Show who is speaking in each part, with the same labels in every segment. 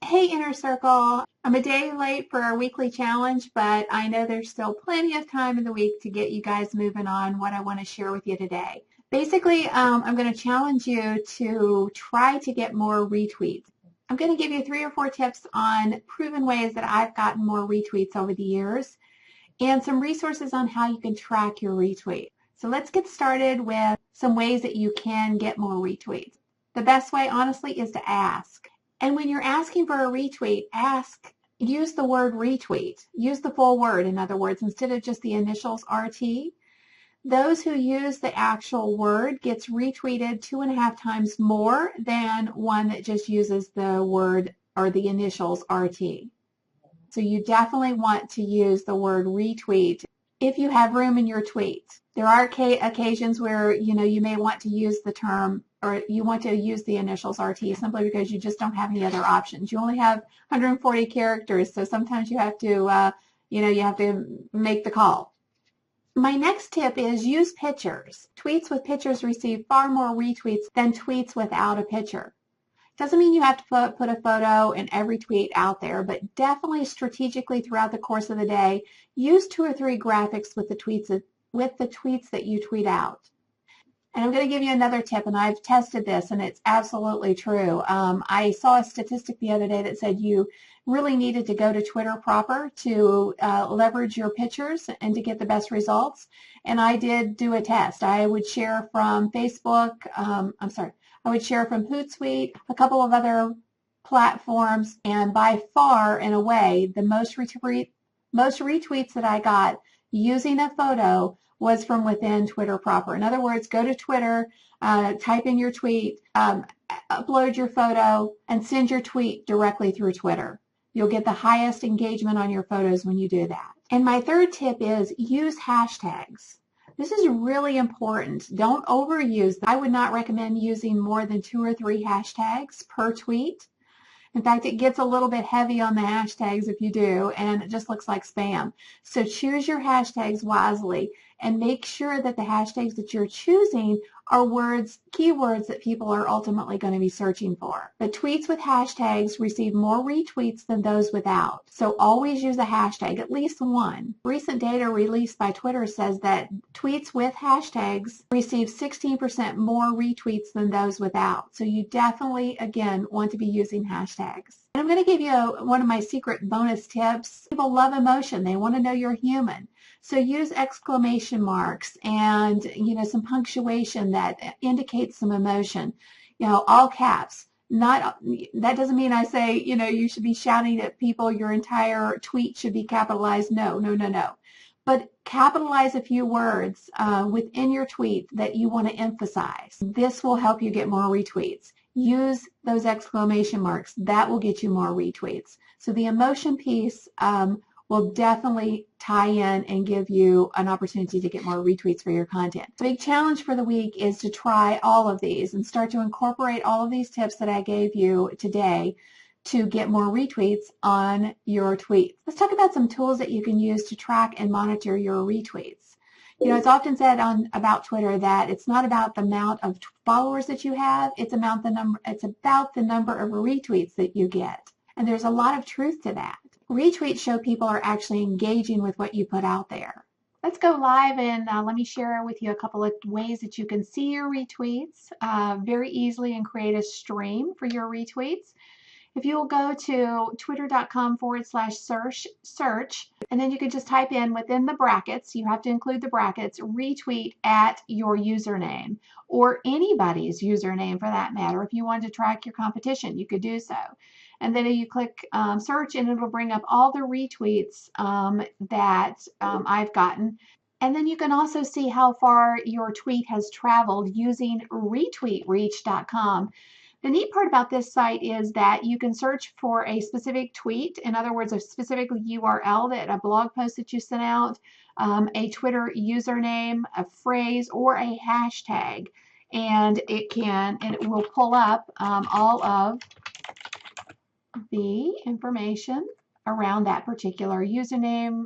Speaker 1: Hey, Inner Circle. I'm a day late for our weekly challenge, but I know there's still plenty of time in the week to get you guys moving on what I want to share with you today. Basically, I'm going to challenge you to try to get more retweets. I'm going to give you 3 or 4 tips on proven ways that I've gotten more retweets over the years and some resources on how you can track your retweet. So let's get started with some ways that you can get more retweets. The best way, honestly, is to ask. And when you're asking for a retweet, use the word retweet. Use the full word, in other words, instead of just the initials RT. Those who use the actual word gets retweeted 2.5 times more than one that just uses the word or the initials RT. So you definitely want to use the word retweet if you have room in your tweets. There are occasions where you may want to use the term or you want to use the initials RT simply because you just don't have any other options. You only have 140 characters, so sometimes you have to you have to make the call. My next tip is use pictures. Tweets with pictures receive far more retweets than tweets without a picture. Doesn't mean you have to put a photo in every tweet out there, but definitely strategically throughout the course of the day, use 2 or 3 graphics with the tweets that you tweet out. And I'm going to give you another tip, and I've tested this, and it's absolutely true. I saw a statistic the other day that said you really needed to go to Twitter proper to leverage your pictures and to get the best results. And I did do a test. I would share from Facebook, I would share from Hootsuite, a couple of other platforms, and by far and away, the most retweets that I got using a photo was from within Twitter proper. In other words, go to Twitter, type in your tweet, upload your photo, and send your tweet directly through Twitter. You'll get the highest engagement on your photos when you do that. And my third tip is use hashtags. This is really important. Don't overuse them. I would not recommend using more than 2 or 3 hashtags per tweet. In fact, it gets a little bit heavy on the hashtags if you do, and it just looks like spam. So choose your hashtags wisely and make sure that the hashtags that you're choosing are keywords that people are ultimately going to be searching for. But tweets with hashtags receive more retweets than those without. So always use a hashtag, at least one. Recent data released by Twitter says that tweets with hashtags receive 16% more retweets than those without. So you definitely, again, want to be using hashtags. And I'm going to give you one of my secret bonus tips. People love emotion. They want to know you're human. So use exclamation marks and, some punctuation that indicates some emotion. All caps. That doesn't mean I say, you should be shouting at people, your entire tweet should be capitalized. No. But capitalize a few words within your tweet that you want to emphasize. This will help you get more retweets. Use those exclamation marks. That will get you more retweets. So the emotion piece will definitely tie in and give you an opportunity to get more retweets for your content. The big challenge for the week is to try all of these and start to incorporate all of these tips that I gave you today to get more retweets on your tweets. Let's talk about some tools that you can use to track and monitor your retweets. It's often said about Twitter that it's not about the amount of followers that you have, it's about the number of retweets that you get. And there's a lot of truth to that. Retweets show people are actually engaging with what you put out there. Let's go live and let me share with you a couple of ways that you can see your retweets very easily and create a stream for your retweets. If you will go to twitter.com/search, and then you can just type in within the brackets, you have to include the brackets, retweet at your username or anybody's username for that matter. If you wanted to track your competition, you could do so. And then you click search and it'll bring up all the retweets that I've gotten. And then you can also see how far your tweet has traveled using retweetreach.com. The neat part about this site is that you can search for a specific tweet, in other words, a specific URL, a blog post that you sent out, a Twitter username, a phrase, or a hashtag. And it will pull up all of the information around that particular username.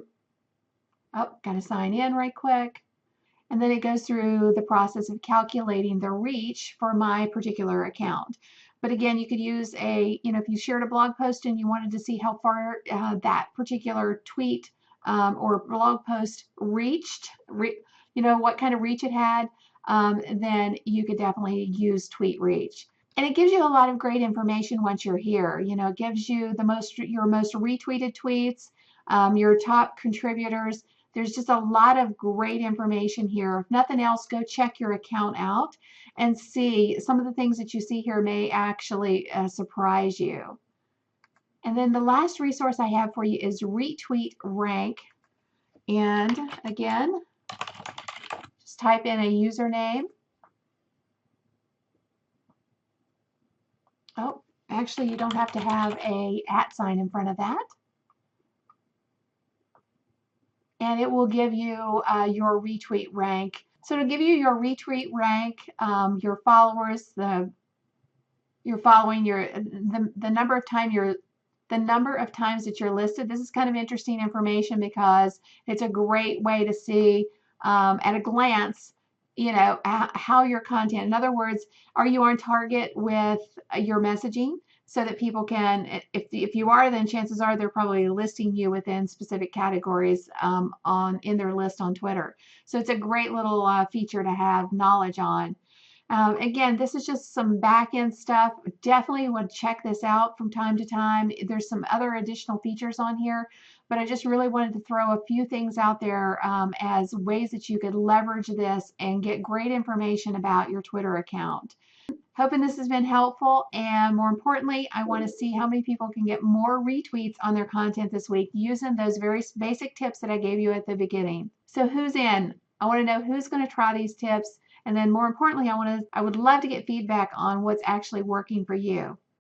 Speaker 1: Oh, got to sign in right quick. And then it goes through the process of calculating the reach for my particular account. But again, you could use if you shared a blog post and you wanted to see how far that particular tweet or blog post reached, what kind of reach it had, then you could definitely use tweet reach. And it gives you a lot of great information once you're here. It gives you your most retweeted tweets, your top contributors. There's just a lot of great information here. If nothing else, go check your account out and see. Some of the things that you see here may actually surprise you. And then the last resource I have for you is Retweet Rank. And again, just type in a username. Oh, actually, you don't have to have a @ in front of that. And it will give you your retweet rank. So to give you your retweet rank, your followers, you're following the number of times that you're listed. This is kind of interesting information because it's a great way to see at a glance, how your content. In other words, are you on target with your messaging? So that people can, if you are, then chances are they're probably listing you within specific categories in their list on Twitter. So it's a great little feature to have knowledge on. Again, this is just some back-end stuff. Definitely would check this out from time to time. There's some other additional features on here, but I just really wanted to throw a few things out there as ways that you could leverage this and get great information about your Twitter account. Hoping this has been helpful, and more importantly, I want to see how many people can get more retweets on their content this week using those very basic tips that I gave you at the beginning. So who's in? I want to know who's going to try these tips, and then more importantly, I would love to get feedback on what's actually working for you.